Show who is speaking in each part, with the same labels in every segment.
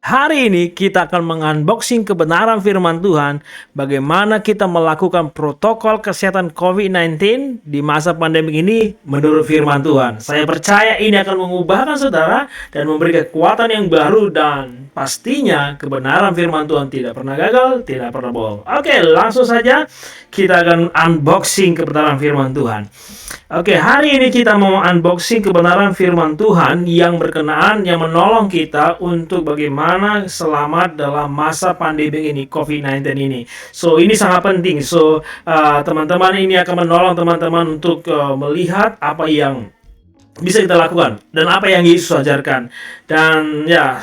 Speaker 1: Hari ini kita akan mengunboxing kebenaran firman Tuhan, bagaimana kita melakukan protokol kesehatan COVID-19 di masa pandemi ini menurut firman Tuhan. Saya percaya ini akan mengubahkan saudara dan memberi kekuatan yang baru, dan pastinya kebenaran firman Tuhan tidak pernah gagal, tidak pernah bohong. Oke, langsung saja kita akan unboxing kebenaran firman Tuhan. Oke, hari ini kita mau unboxing kebenaran firman Tuhan yang berkenaan, yang menolong kita untuk bagaimana selamat dalam masa pandemi ini, COVID-19 ini. So, ini sangat penting. So, teman-teman, ini akan menolong teman-teman untuk melihat apa yang bisa kita lakukan dan apa yang Yesus ajarkan. Dan ya,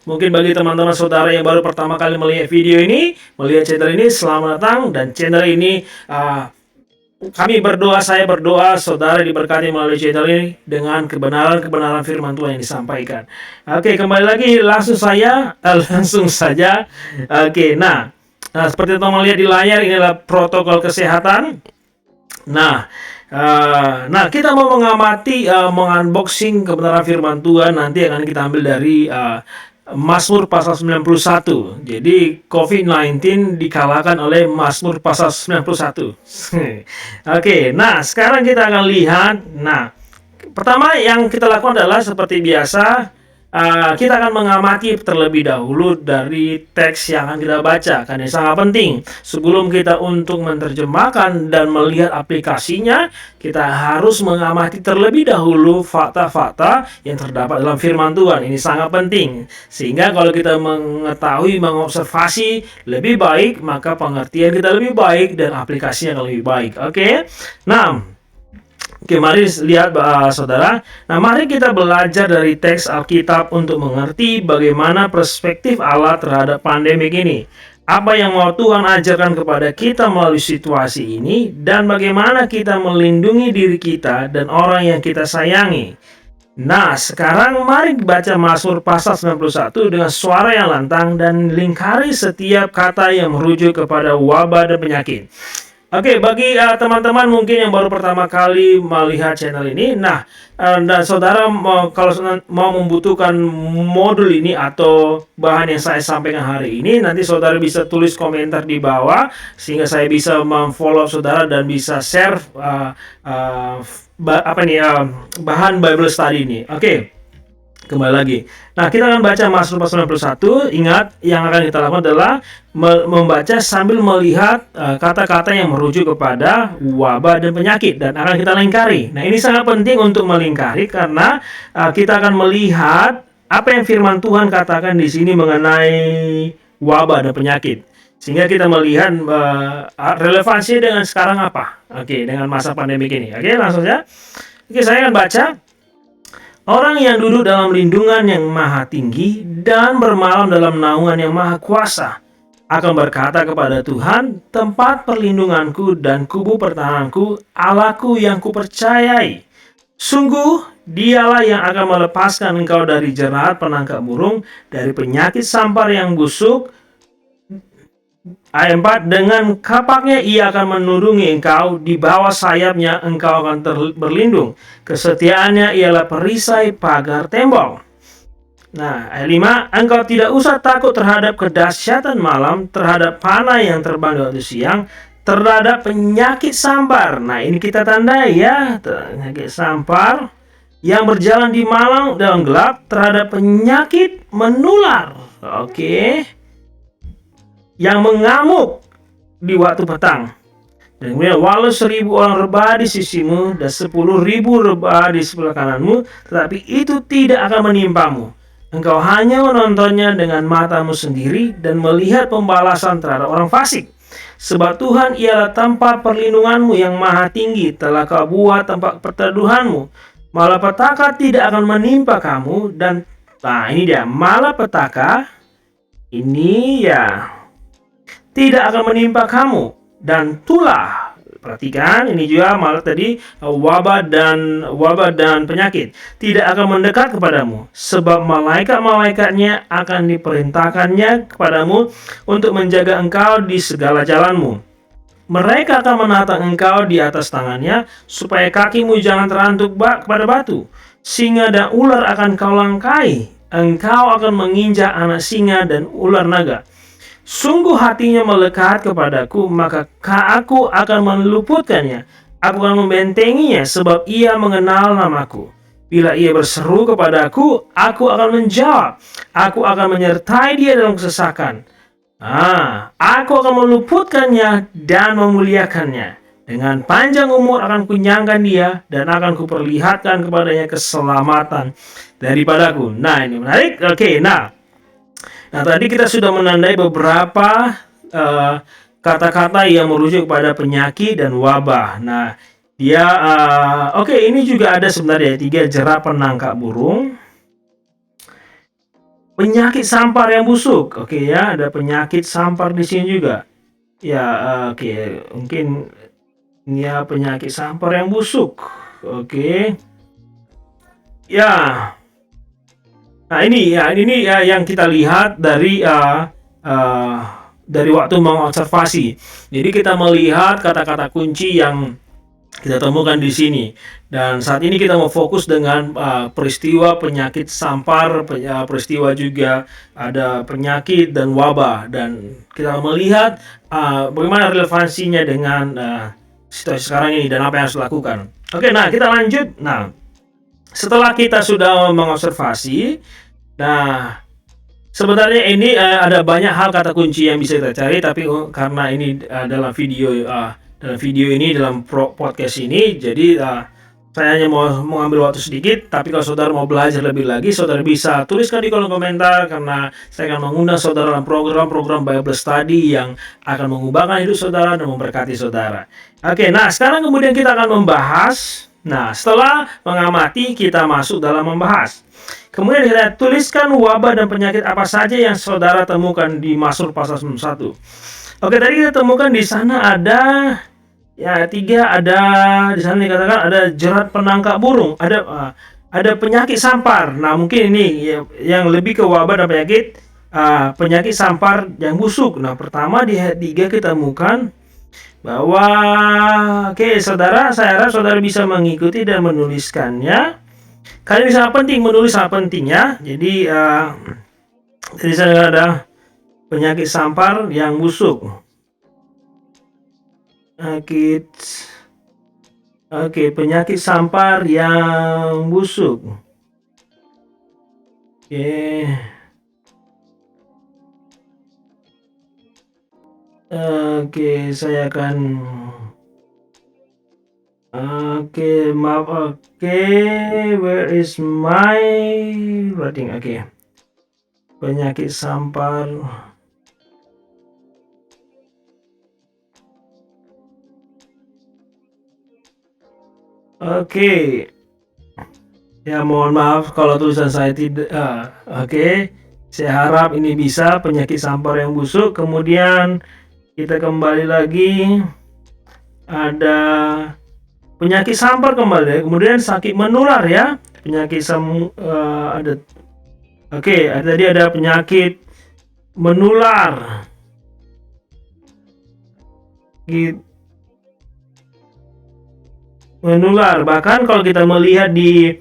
Speaker 1: mungkin bagi teman-teman saudara yang baru pertama kali melihat video ini, melihat channel ini, selamat datang. Dan channel ini saya berdoa saudara diberkati melalui channel ini dengan kebenaran firman Tuhan yang disampaikan. Oke, kembali lagi langsung saja. Oke, nah, seperti teman lihat di layar, inilah protokol kesehatan. Nah, kita mau mengamati, mengunboxing kebenaran firman Tuhan. Nanti akan kita ambil dari Mazmur pasal 91. Jadi COVID-19 dikalahkan oleh Mazmur pasal 91. Oke, nah sekarang kita akan lihat. Nah, pertama yang kita lakukan adalah seperti biasa, kita akan mengamati terlebih dahulu dari teks yang akan kita baca, karena ini sangat penting. Sebelum kita untuk menerjemahkan dan melihat aplikasinya, kita harus mengamati terlebih dahulu fakta-fakta yang terdapat dalam firman Tuhan. Ini sangat penting, sehingga kalau kita mengetahui, mengobservasi lebih baik, maka pengertian kita lebih baik dan aplikasinya akan lebih baik. Oke? Oke, mari lihat saudara. Nah, mari kita belajar dari teks Alkitab untuk mengerti bagaimana perspektif Allah terhadap pandemi ini. Apa yang mau Tuhan ajarkan kepada kita melalui situasi ini, dan bagaimana kita melindungi diri kita dan orang yang kita sayangi. Nah, sekarang mari baca Mazmur pasal 91 dengan suara yang lantang dan lingkari setiap kata yang merujuk kepada wabah dan penyakit. Oke, bagi teman-teman mungkin yang baru pertama kali melihat channel ini, nah, dan saudara kalau mau membutuhkan modul ini atau bahan yang saya sampaikan hari ini, nanti saudara bisa tulis komentar di bawah, sehingga saya bisa memfollow saudara dan bisa share bahan Bible study ini. Oke. Kembali lagi. Nah, kita akan baca Mazmur pasal 91. Ingat, yang akan kita lakukan adalah membaca sambil melihat kata-kata yang merujuk kepada wabah dan penyakit, dan akan kita lingkari. Nah, ini sangat penting untuk melingkari karena kita akan melihat apa yang firman Tuhan katakan di sini mengenai wabah dan penyakit, sehingga kita melihat relevansi dengan sekarang apa. Oke, dengan masa pandemi ini. Oke, langsung saja. Oke, saya akan baca. Orang yang duduk dalam lindungan yang maha tinggi dan bermalam dalam naungan yang maha kuasa akan berkata kepada Tuhan, tempat perlindunganku dan kubu pertahananku, Allahku yang kupercayai. Sungguh, dialah yang akan melepaskan engkau dari jerat penangkap burung, dari penyakit sampar yang busuk. Ayat 4, dengan kapaknya ia akan menurungi engkau, di bawah sayapnya engkau akan berlindung. Kesetiaannya ialah perisai pagar tembok. Nah, ayat 5, engkau tidak usah takut terhadap kedahsyatan malam, terhadap panah yang terbang di waktu siang, terhadap penyakit sampar. Nah, ini kita tandai ya, penyakit sampar yang berjalan di malam dalam gelap, terhadap penyakit menular. Oke. Yang mengamuk di waktu petang. Dan kemudian, walau 1000 orang rebah di sisimu dan 10.000 rebah di sebelah kananmu, tetapi itu tidak akan menimpamu. Engkau hanya menontonnya dengan matamu sendiri dan melihat pembalasan terhadap orang fasik. Sebab Tuhan ialah tempat perlindunganmu yang maha tinggi, telah kau buat tempat perteduhanmu. Malapetaka tidak akan menimpa kamu, dan nah ini dia, malapetaka ini ya tidak akan menimpa kamu, dan tulah. Perhatikan, ini juga malah tadi wabah dan penyakit tidak akan mendekat kepadamu, sebab malaikat-malaikatnya akan diperintahkannya kepadamu untuk menjaga engkau di segala jalanmu. Mereka akan menatang engkau di atas tangannya, supaya kakimu jangan terantuk kepada batu. Singa dan ular akan kau langkai, engkau akan menginjak anak singa dan ular naga. Sungguh hatinya melekat kepadaku, maka aku akan meluputkannya. Aku akan membentenginya, sebab ia mengenal namaku. Bila ia berseru kepadaku, aku akan menjawab. Aku akan menyertai dia dalam kesesakan. Aku akan meluputkannya dan memuliakannya. Dengan panjang umur akan kunyangkan dia, dan akan kuperlihatkan kepadanya keselamatan daripadaku. Nah, ini menarik. Oke, nah tadi kita sudah menandai beberapa kata-kata yang merujuk pada penyakit dan wabah. Nah, dia ini juga ada sebenarnya 3 jerat penangkap burung. Penyakit sampar yang busuk. Oke ya, ada penyakit sampar di sini juga. Ya, mungkin ya penyakit sampar yang busuk. Oke. Ya. Nah, ini yang kita lihat dari waktu mengobservasi. Jadi kita melihat kata-kata kunci yang kita temukan di sini. Dan saat ini kita mau fokus dengan peristiwa penyakit sampar, peristiwa juga ada penyakit dan wabah. Dan kita melihat bagaimana relevansinya dengan situasi sekarang ini dan apa yang harus dilakukan. Oke, nah kita lanjut. Nah, setelah kita sudah mengobservasi, nah sebenarnya ini ada banyak hal kata kunci yang bisa kita cari, tapi karena ini dalam video ini, dalam podcast ini, jadi saya hanya mau mengambil waktu sedikit. Tapi kalau saudara mau belajar lebih lagi, saudara bisa tuliskan di kolom komentar, karena saya akan mengundang saudara dalam program-program Bible Study yang akan mengubahkan hidup saudara dan memberkati saudara. Oke, nah sekarang kemudian kita akan membahas. Nah, setelah mengamati, kita masuk dalam membahas. Kemudian kita tuliskan wabah dan penyakit apa saja yang saudara temukan di Mazmur pasal 91. Oke, tadi kita temukan di sana ada 3, ada di sana dikatakan ada jerat penangkap burung, ada penyakit sampar. Nah, mungkin ini yang lebih ke wabah dan penyakit sampar yang busuk. Nah, pertama di ayat 3 kita temukan bahwa saudara, saya harap saudara bisa mengikuti dan menuliskannya. Kali ini sangat penting, menulis sangat penting ya. Jadi di sana ada penyakit sampar yang busuk. Penyakit sampar yang busuk. Saya akan where is my writing? Penyakit sampar. Ya, mohon maaf kalau tulisan saya tidak. Saya harap ini bisa penyakit sampar yang busuk. Kemudian kita kembali lagi, ada penyakit sampar kembali. Kemudian sakit menular ya. Penyakit ada. Tadi ada penyakit menular. Menular. Bahkan kalau kita melihat di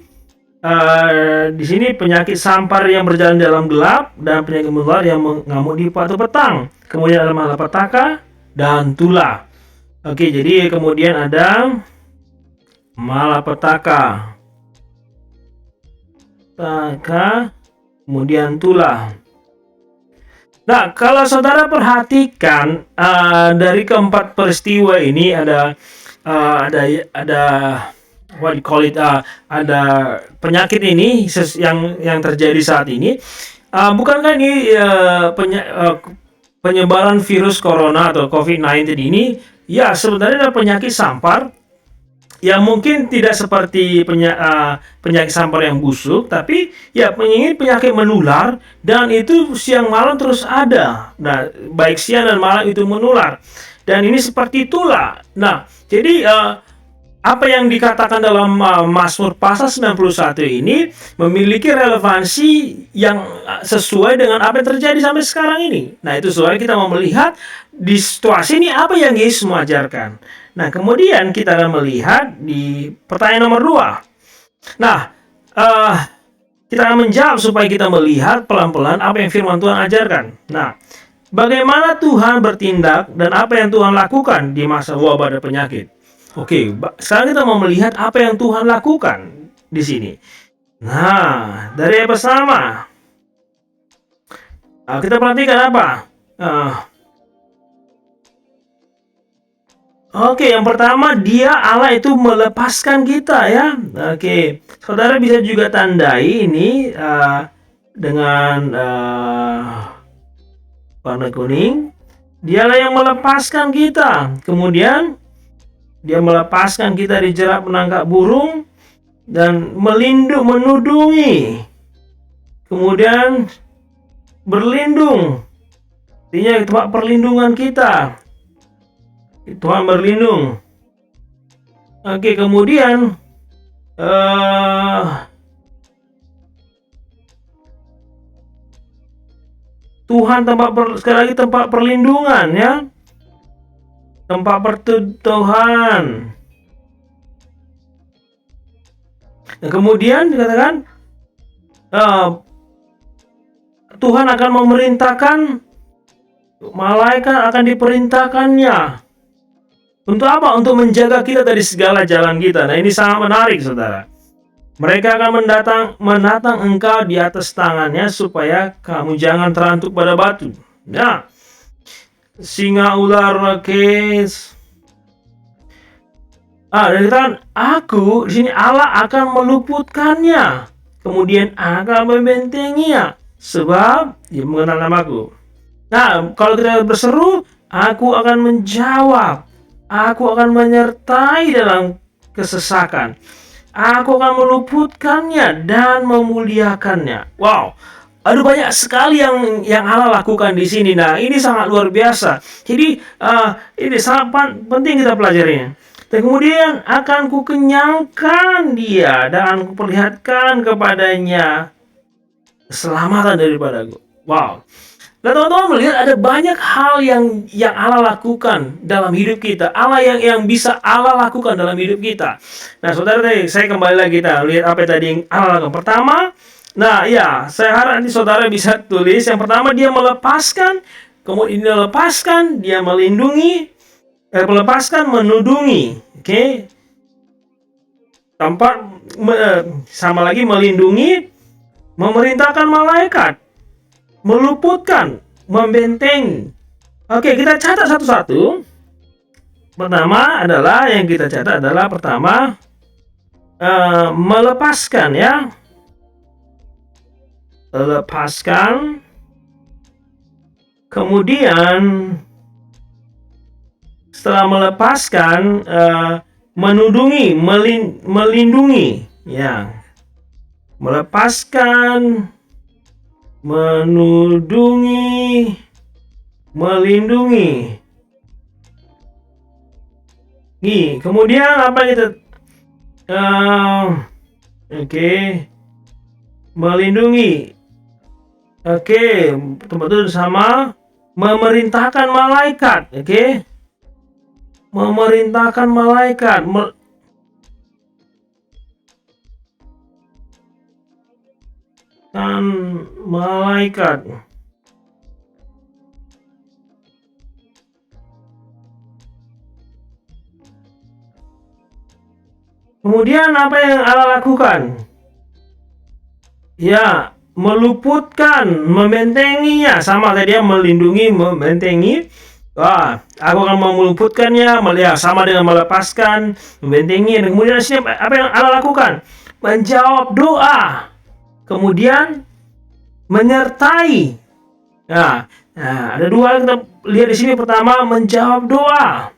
Speaker 1: sini penyakit sampar yang berjalan dalam gelap dan penyakit menular yang mengamuk di waktu petang. Kemudian ada malapetaka dan tulah. Jadi kemudian ada malapetaka, kemudian tulah. Nah, kalau saudara perhatikan dari keempat peristiwa ini ada what you call it, ada penyakit ini yang terjadi saat ini. Bukankah ini penyebaran virus corona atau COVID-19 ini? Ya, sebenarnya ada penyakit sampar yang mungkin tidak seperti penyakit sampar yang busuk, tapi ya penyakit menular, dan itu siang malam terus ada. Nah, baik siang dan malam itu menular. Dan ini seperti itulah. Nah, jadi apa yang dikatakan dalam Mazmur pasal 91 ini memiliki relevansi yang sesuai dengan apa yang terjadi sampai sekarang ini. Nah, itu soalnya kita mau melihat di situasi ini apa yang Yesus mengajarkan. Nah, kemudian kita akan melihat di pertanyaan nomor 2. Nah, Kita akan menjawab supaya kita melihat pelan-pelan apa yang firman Tuhan ajarkan. Nah, bagaimana Tuhan bertindak dan apa yang Tuhan lakukan di masa wabah dan penyakit. Oke, sekarang kita mau melihat apa yang Tuhan lakukan di sini. Nah, dari yang pertama, kita perhatikan apa? Oke, yang pertama dia Allah itu melepaskan kita ya. Oke, saudara bisa juga tandai ini dengan warna kuning. Dialah yang melepaskan kita. Kemudian dia melepaskan kita di jerat penangkap burung dan menudungi. Kemudian berlindung. Artinya tempat perlindungan kita. Tuhan berlindung. Oke, kemudian Tuhan sekali lagi tempat perlindungan ya. Tempat pertuhan. Dan kemudian dikatakan Tuhan akan memerintahkan malaikat akan diperintahkannya. Untuk apa? Untuk menjaga kita dari segala jalan kita. Nah, ini sangat menarik, saudara. Mereka akan menatang engkau di atas tangannya supaya kamu jangan terantuk pada batu. Nah, singa, ular, kes. Dan katakan, aku di sini Allah akan meluputkannya, kemudian akan membentenginya, sebab dia mengenal namaku. Nah, kalau kita berseru, aku akan menjawab. Aku akan menyertai dalam kesesakan. Aku akan meluputkannya dan memuliakannya. Wow, ada banyak sekali yang Allah lakukan di sini. Nah, ini sangat luar biasa. Jadi ini sangat penting kita pelajarinya. Dan kemudian akan kukenyangkan dia dan kuperlihatkan kepadanya keselamatan daripadaku. Wow. Nah, teman-teman melihat ada banyak hal yang Allah lakukan dalam hidup kita. Allah yang bisa Allah lakukan dalam hidup kita. Nah, saudara, saya kembali lagi kita lihat apa tadi yang Allah lakukan. Pertama, nah ya, saya harap nanti saudara bisa tulis. Yang pertama, dia melepaskan, kemudian dia lepaskan, dia melindungi, melepaskan, menudungi. Oke. Tempat sama lagi melindungi, memerintahkan malaikat, meluputkan, membentengi. Oke, kita catat satu-satu. Pertama adalah yang kita catat adalah pertama melepaskan ya. Lepaskan. Kemudian setelah melepaskan menudungi, melindungi ya. Melepaskan, menudungi, melindungi. Kemudian apa kita? Oke. Melindungi. Oke, tempat itu sama memerintahkan malaikat, oke? Memerintahkan malaikat, malaikat. Kemudian apa yang Allah lakukan? Ya, meluputkan, membentenginya. Sama tadi ya, melindungi, membentengi. Aku akan meluputkannya, sama dengan melepaskan, membentengi. Dan kemudian apa yang Allah lakukan? Menjawab doa. Kemudian menyertai. Nah, ada dua yang kita lihat di sini. Pertama, menjawab doa.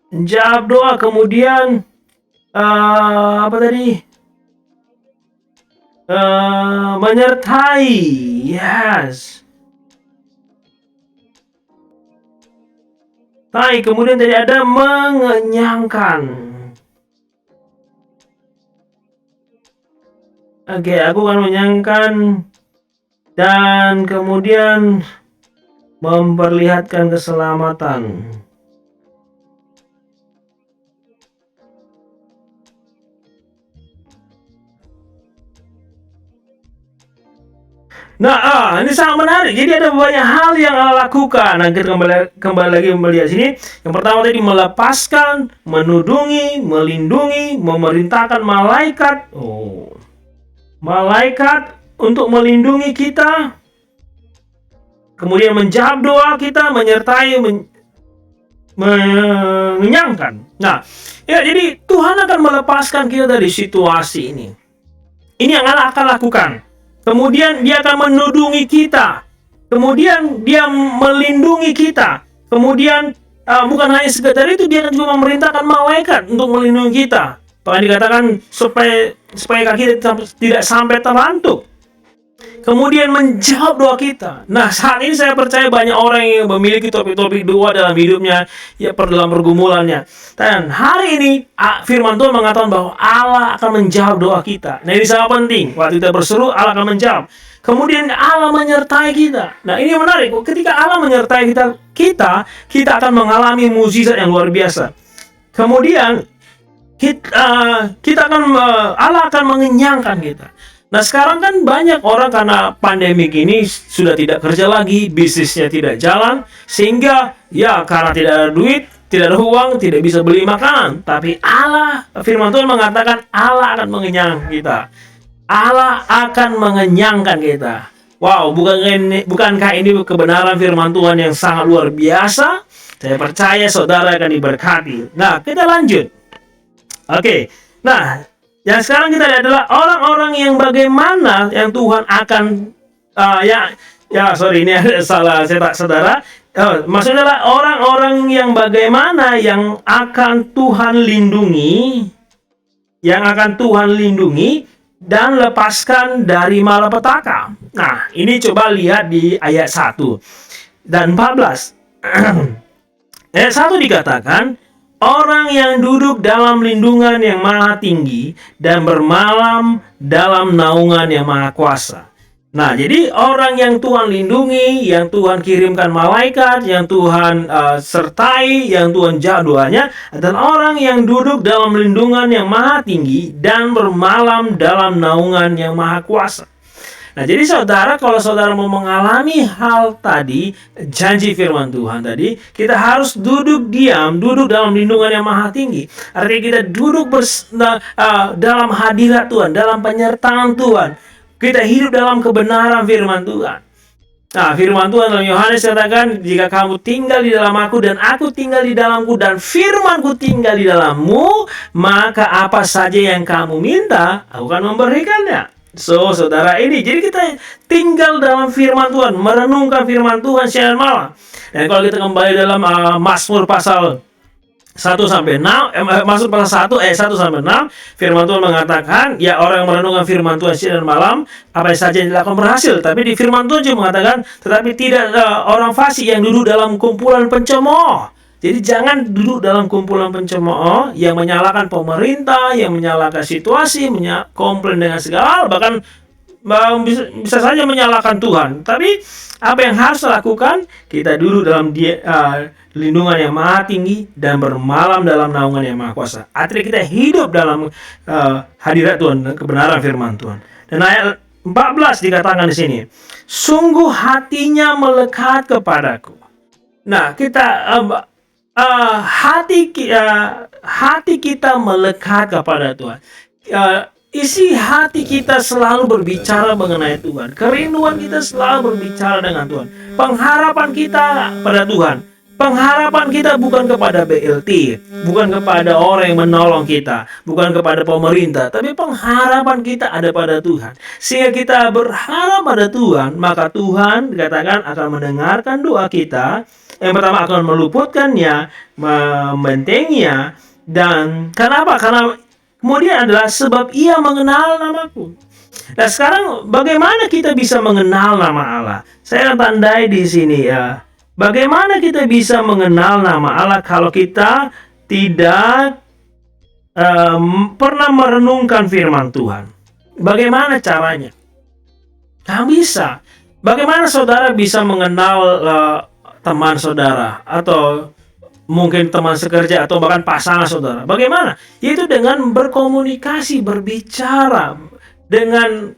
Speaker 1: Menjawab doa, kemudian apa tadi? Menyertai. Yes. Kemudian tadi ada mengenyangkan. Oke, aku akan mengenyangkan dan kemudian memperlihatkan keselamatan. Nah, ini sangat menarik. Jadi ada banyak hal yang Allah lakukan. Nah, kita kembali lagi melihat sini. Yang pertama tadi melepaskan, menudungi, melindungi, memerintahkan malaikat. Malaikat untuk melindungi kita. Kemudian menjawab doa kita, menyertai, mengenyangkan. Nah, ya jadi Tuhan akan melepaskan kita dari situasi ini. Ini yang Allah akan lakukan. Kemudian dia akan menudungi kita. Kemudian dia melindungi kita. Kemudian bukan hanya sekedar itu, dia akan juga memerintahkan malaikat untuk melindungi kita. Bahkan dikatakan supaya kaki tidak sampai terlantuk. Kemudian menjawab doa kita. Nah, saat ini saya percaya banyak orang yang memiliki topik-topik doa dalam hidupnya, ya dalam pergumulannya. Dan hari ini firman Tuhan mengatakan bahwa Allah akan menjawab doa kita. Nah, ini sangat penting. Waktu kita berseru, Allah akan menjawab. Kemudian Allah menyertai kita. Nah, ini menarik. Ketika Allah menyertai kita akan mengalami mukjizat yang luar biasa. Kemudian Allah akan mengenyangkan kita. Nah, sekarang kan banyak orang karena pandemik ini sudah tidak kerja lagi, bisnisnya tidak jalan, sehingga ya karena tidak ada duit, tidak ada uang, tidak bisa beli makanan. Tapi Allah, firman Tuhan mengatakan Allah akan mengenyangkan kita. Allah akan mengenyangkan kita. Wow, bukankah ini kebenaran firman Tuhan yang sangat luar biasa? Saya percaya saudara akan diberkati. Nah, kita lanjut. Oke. Nah, yang sekarang kita lihat adalah orang-orang yang bagaimana yang Tuhan akan ini salah cetak saudara. Maksudnya adalah orang-orang yang bagaimana yang akan Tuhan lindungi, dan lepaskan dari malapetaka. Nah, ini coba lihat di ayat 1 dan 14. Ayat 1 dikatakan, orang yang duduk dalam lindungan yang maha tinggi dan bermalam dalam naungan yang maha kuasa. Nah, jadi orang yang Tuhan lindungi, yang Tuhan kirimkan malaikat, yang Tuhan sertai, yang Tuhan jawab doanya, adalah orang yang duduk dalam lindungan yang maha tinggi dan bermalam dalam naungan yang maha kuasa. Nah, jadi saudara, kalau saudara mau mengalami hal tadi, janji firman Tuhan tadi, kita harus duduk dalam lindungan yang maha tinggi. Artinya kita duduk dalam hadirat Tuhan, dalam penyertaan Tuhan. Kita hidup dalam kebenaran firman Tuhan. Nah, firman Tuhan dalam Yohanes katakan, jika kamu tinggal di dalam aku dan aku tinggal di dalamku dan firmanku tinggal di dalammu, maka apa saja yang kamu minta, aku akan memberikannya. So, saudara, ini jadi kita tinggal dalam firman Tuhan, merenungkan firman Tuhan siang dan malam. Dan kalau kita kembali dalam Mazmur pasal 1-6, Mazmur pasal 1 ayat 1-6, firman Tuhan mengatakan, ya orang yang merenungkan firman Tuhan siang dan malam, apa saja yang dilakukan berhasil. Tapi di firman Tuhan juga mengatakan, tetapi tidak orang fasik yang duduk dalam kumpulan pencemooh. Jadi jangan duduk dalam kumpulan pencemooh yang menyalahkan pemerintah, yang menyalahkan situasi, komplain dengan segala hal, bahkan bisa saja menyalahkan Tuhan. Tapi apa yang harus dilakukan? Kita duduk dalam lindungan yang maha tinggi dan bermalam dalam naungan yang maha kuasa. Artinya kita hidup dalam hadirat Tuhan dan kebenaran firman Tuhan. Dan ayat 14 dikatakan di sini, sungguh hatinya melekat kepadaku. Nah, kita hati kita melekat kepada Tuhan. Isi hati kita selalu berbicara mengenai Tuhan. Kerinduan kita selalu berbicara dengan Tuhan. Pengharapan kita pada Tuhan. Pengharapan kita bukan kepada BLT, bukan kepada orang yang menolong kita, bukan kepada pemerintah, tapi pengharapan kita ada pada Tuhan. Sehingga kita berharap pada Tuhan, maka Tuhan dikatakan akan mendengarkan doa kita. Yang pertama akan meluputkannya, membentenginya, dan kenapa? Karena kemudian adalah sebab ia mengenal namaku. Nah, sekarang bagaimana kita bisa mengenal nama Allah? Saya akan tandai di sini ya. Bagaimana kita bisa mengenal nama Allah kalau kita tidak pernah merenungkan firman Tuhan? Bagaimana caranya? Nah, bisa. Bagaimana saudara bisa mengenal teman saudara atau mungkin teman sekerja atau bahkan pasangan saudara? Bagaimana? Yaitu dengan berkomunikasi, berbicara. dengan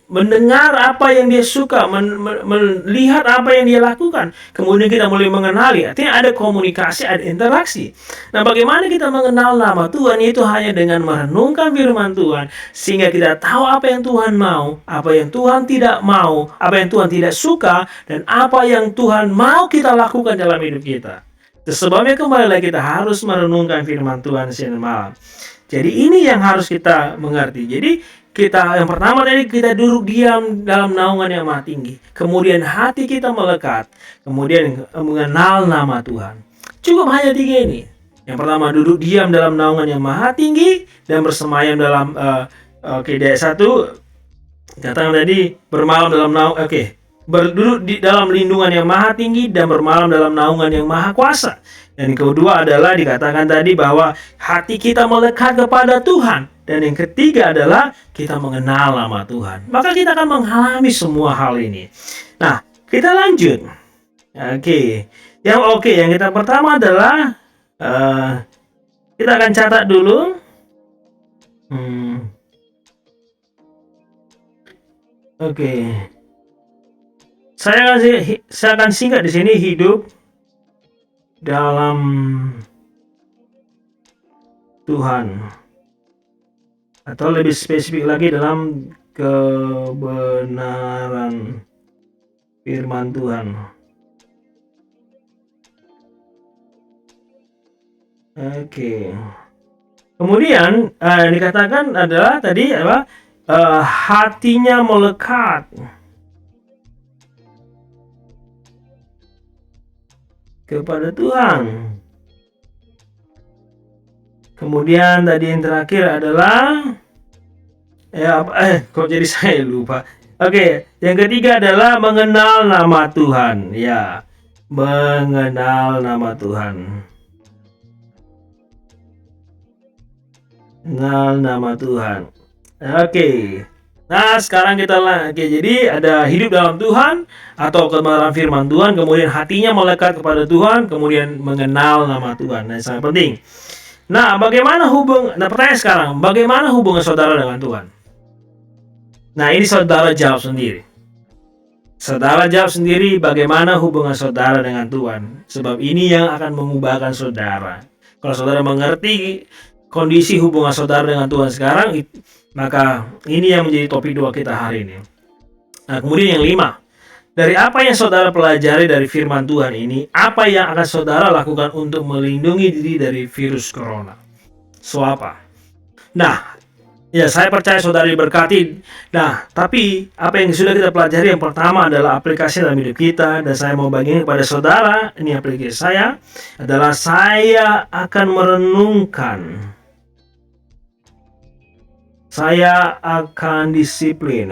Speaker 1: mendengar apa yang dia suka, melihat apa yang dia lakukan. Kemudian kita mulai mengenali, artinya ada komunikasi, ada interaksi. Nah, bagaimana kita mengenal nama Tuhan? Itu hanya dengan merenungkan firman Tuhan, sehingga kita tahu apa yang Tuhan mau, apa yang Tuhan tidak mau, apa yang Tuhan tidak suka, dan apa yang Tuhan mau kita lakukan dalam hidup kita. Sebabnya kembali lagi kita harus merenungkan firman Tuhan siang dan malam. Jadi ini yang harus kita mengerti. Jadi kita yang pertama tadi kita duduk diam dalam naungan yang maha tinggi. Kemudian hati kita melekat. Kemudian mengenal nama Tuhan. Cukup hanya 3 ini. Yang pertama duduk diam dalam naungan yang maha tinggi dan bersemayam dalam di ayat 1 katakan tadi bermalam dalam naungan. Berduduk di dalam lindungan yang maha tinggi dan bermalam dalam naungan yang maha kuasa. Dan yang kedua adalah dikatakan tadi bahwa hati kita melekat kepada Tuhan. Dan yang ketiga adalah kita mengenal nama Tuhan. Maka kita akan mengalami semua hal ini. Nah, kita lanjut. Yang kita pertama adalah kita akan catat dulu. Saya akan singkat di sini, hidup dalam Tuhan, atau lebih spesifik lagi dalam kebenaran firman Tuhan. Kemudian dikatakan adalah tadi hatinya melekat kepada Tuhan. Kemudian tadi yang terakhir adalah kok jadi saya lupa. Yang ketiga adalah mengenal nama Tuhan. Ya, mengenal nama Tuhan. Mengenal nama Tuhan. Nah, sekarang kita jadi ada hidup dalam Tuhan atau kebenaran firman Tuhan, kemudian hatinya melekat kepada Tuhan, kemudian mengenal nama Tuhan. Nah, sangat penting. Nah, pertanyaan sekarang, bagaimana hubungan saudara dengan Tuhan? Nah, ini saudara jawab sendiri. Saudara jawab sendiri bagaimana hubungan saudara dengan Tuhan. Sebab ini yang akan mengubahkan saudara. Kalau saudara mengerti kondisi hubungan saudara dengan Tuhan sekarang, maka ini yang menjadi topik 2 kita hari ini. Nah, kemudian yang 5. Dari apa yang saudara pelajari dari firman Tuhan ini, apa yang akan saudara lakukan untuk melindungi diri dari virus corona? Apa? Nah, ya saya percaya saudara diberkati. Nah, tapi apa yang sudah kita pelajari yang pertama adalah aplikasi dalam hidup kita. Dan saya mau bagikan kepada saudara, ini aplikasi saya, adalah saya akan merenungkan. Saya akan disiplin,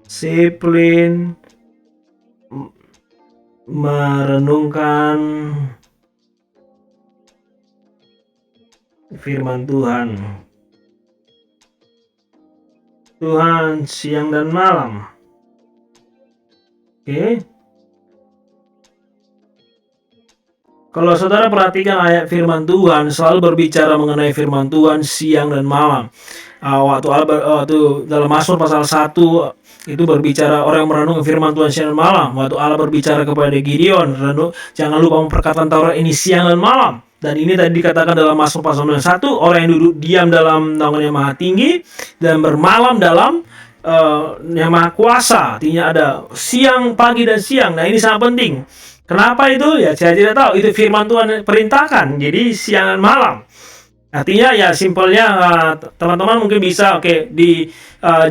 Speaker 1: disiplin merenungkan firman Tuhan. Tuhan siang dan malam. Kalau saudara perhatikan ayat firman Tuhan selalu berbicara mengenai firman Tuhan siang dan malam. Waktu dalam Mazmur pasal 1 itu berbicara orang yang merenung firman Tuhan siang dan malam. Waktu Allah berbicara kepada Gideon, jangan lupa memperkatakan Taurat ini siang dan malam. Dan ini tadi dikatakan dalam Mazmur pasal 1, orang yang duduk diam dalam naungan yang maha tinggi dan bermalam dalam yang maha kuasa. Artinya ada siang, pagi, dan siang. Nah, ini sangat penting. Kenapa itu? Ya saya tidak tahu. Itu firman Tuhan perintahkan. Jadi siang dan malam. Artinya ya simpelnya teman-teman mungkin bisa di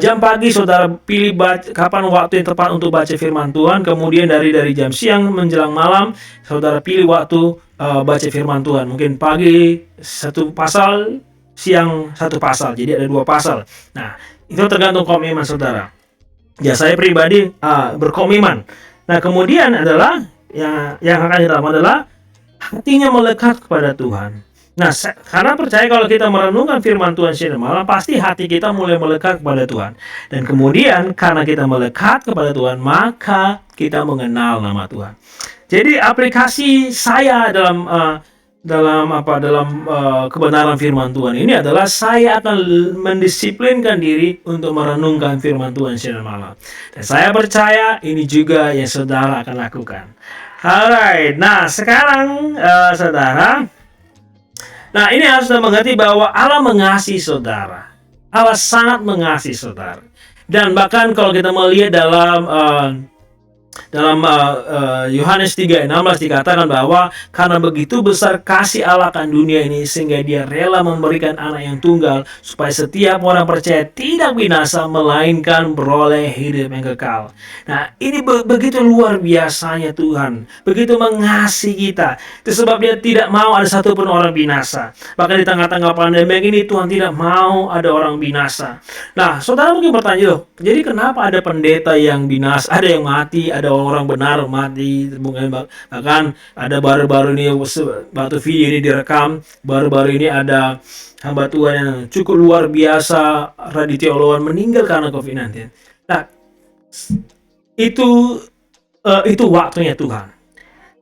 Speaker 1: jam pagi saudara pilih kapan waktu yang tepat untuk baca firman Tuhan. Kemudian dari jam siang menjelang malam saudara pilih waktu baca firman Tuhan. Mungkin pagi 1 pasal, siang 1 pasal. Jadi ada 2 pasal. Nah, itu tergantung komitmen saudara. Ya saya pribadi berkomitmen. Nah, kemudian adalah yang akan kita lakukan adalah hatinya melekat kepada Tuhan. Nah, karena percaya kalau kita merenungkan firman Tuhan siang dan malam, pasti hati kita mulai melekat kepada Tuhan. Dan kemudian karena kita melekat kepada Tuhan, maka kita mengenal nama Tuhan. Jadi aplikasi saya dalam kebenaran firman Tuhan ini adalah saya akan mendisiplinkan diri untuk merenungkan firman Tuhan siang dan malam. Dan saya percaya ini juga yang saudara akan lakukan. Alright, nah sekarang saudara, nah ini harus kita mengerti bahwa Allah mengasihi saudara. Allah sangat mengasihi saudara. Dan bahkan kalau kita melihat dalam Yohanes 3:16 dikatakan bahwa karena begitu besar kasih Allah akan dunia ini sehingga dia rela memberikan anak yang tunggal supaya setiap orang percaya tidak binasa melainkan beroleh hidup yang kekal. Nah ini begitu luar biasanya Tuhan, begitu mengasihi kita. Itu sebab dia tidak mau ada satupun orang binasa. Bahkan di tengah-tengah pandemi ini Tuhan tidak mau ada orang binasa. Nah saudara mungkin bertanya, loh, jadi kenapa ada pendeta yang binasa, ada yang mati, ada orang benar mati, bahkan ada baru-baru ini waktu video ini direkam, baru-baru ini ada hamba Tuhan yang cukup luar biasa, Raditya Oloan, meninggal karena COVID-19. Nah, itu waktunya Tuhan.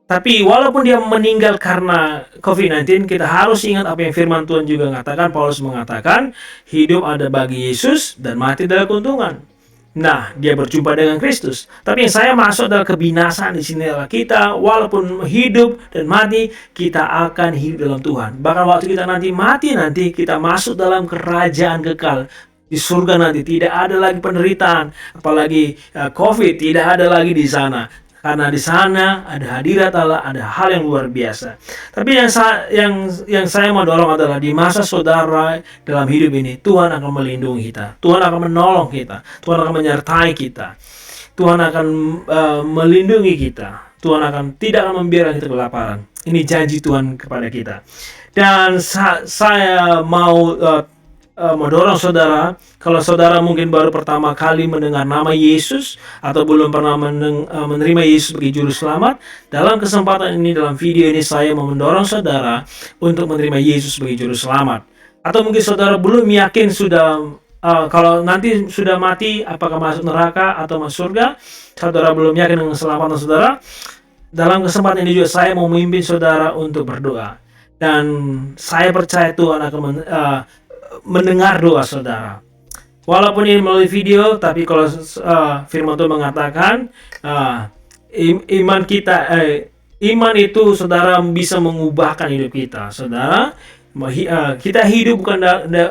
Speaker 1: Tapi walaupun dia meninggal karena COVID-19, kita harus ingat apa yang firman Tuhan juga mengatakan. Paulus mengatakan, hidup ada bagi Yesus dan mati adalah keuntungan. Nah, dia berjumpa dengan Kristus. Tapi yang saya masuk adalah kebinasaan di sini adalah kita, walaupun hidup dan mati, kita akan hidup dalam Tuhan. Bahkan waktu kita nanti mati, nanti kita masuk dalam kerajaan kekal. Di surga nanti tidak ada lagi penderitaan, apalagi COVID, tidak ada lagi di sana. Karena di sana ada hadirat Allah, ada hal yang luar biasa. Tapi yang saya mau dorong adalah di masa saudara dalam hidup ini, Tuhan akan melindungi kita, Tuhan akan menolong kita, Tuhan akan menyertai kita, Tuhan akan melindungi kita, Tuhan tidak akan membiarkan kita kelaparan. Ini janji Tuhan kepada kita. Dan saya mau mendorong saudara, kalau saudara mungkin baru pertama kali mendengar nama Yesus atau belum pernah menerima Yesus sebagai juru selamat, dalam kesempatan ini, dalam video ini saya mau mendorong saudara untuk menerima Yesus sebagai juru selamat. Atau mungkin saudara belum yakin kalau nanti sudah mati apakah masuk neraka atau masuk surga, saudara belum yakin dengan keselamatan saudara. Dalam kesempatan ini juga saya mau memimpin saudara untuk berdoa, dan saya percaya Tuhan akan mendengar doa saudara. Walaupun ini melalui video, tapi kalau firman Tuhan mengatakan iman itu saudara bisa mengubahkan hidup kita. Saudara, kita hidup bukan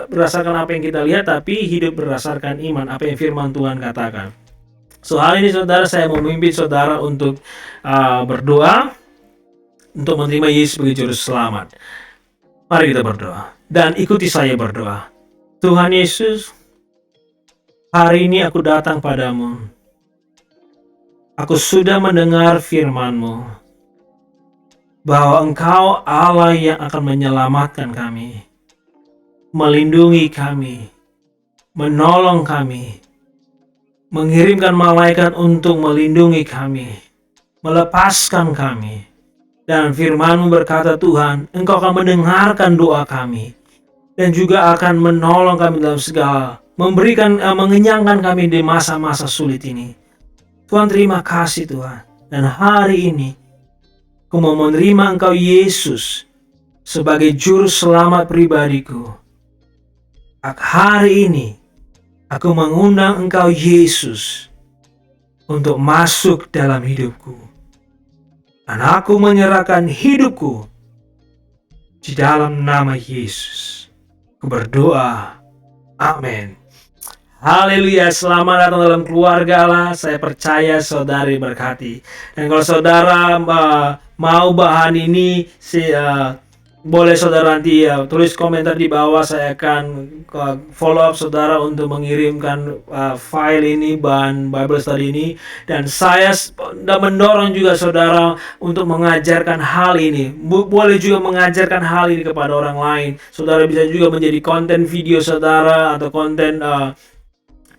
Speaker 1: berdasarkan apa yang kita lihat, tapi hidup berdasarkan iman, apa yang firman Tuhan katakan. So hari ini saudara, saya mau memimpin saudara untuk berdoa untuk menerima Yesus sebagai juru selamat. Mari kita berdoa dan ikuti saya berdoa. Tuhan Yesus, hari ini aku datang padamu. Aku sudah mendengar firman-Mu bahwa Engkau Allah yang akan menyelamatkan kami, melindungi kami, menolong kami, mengirimkan malaikat untuk melindungi kami, melepaskan kami. Dan firman-Mu berkata, Tuhan, Engkau akan mendengarkan doa kami dan juga akan menolong kami dalam segala, mengenyangkan kami di masa-masa sulit ini. Tuhan, terima kasih Tuhan. Dan hari ini aku mau menerima Engkau Yesus sebagai juru selamat pribadiku. Hari ini aku mengundang Engkau Yesus untuk masuk dalam hidupku. Dan aku menyerahkan hidupku di dalam nama Yesus. Aku berdoa. Amin. Haleluya. Selamat datang dalam keluarga Allah. Saya percaya saudara diberkati. Dan kalau saudara mau bahan ini, boleh saudara nanti tulis komentar di bawah. Saya akan follow up saudara untuk mengirimkan file ini, bahan Bible study ini. Dan saya mendorong juga saudara untuk mengajarkan hal ini. Boleh juga mengajarkan hal ini kepada orang lain. Saudara bisa juga menjadi konten video saudara atau konten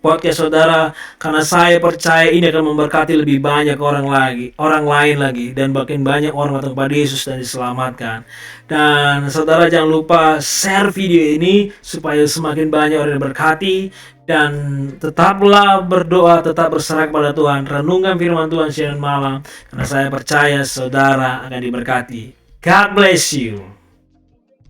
Speaker 1: podcast saudara, karena saya percaya ini akan memberkati lebih banyak orang lain lagi, dan makin banyak orang datang kepada Yesus dan diselamatkan. Dan saudara jangan lupa share video ini supaya semakin banyak orang yang diberkati, dan tetaplah berdoa, tetap berserah kepada Tuhan, renungkan firman Tuhan siang dan malam, karena saya percaya saudara akan diberkati. God bless you.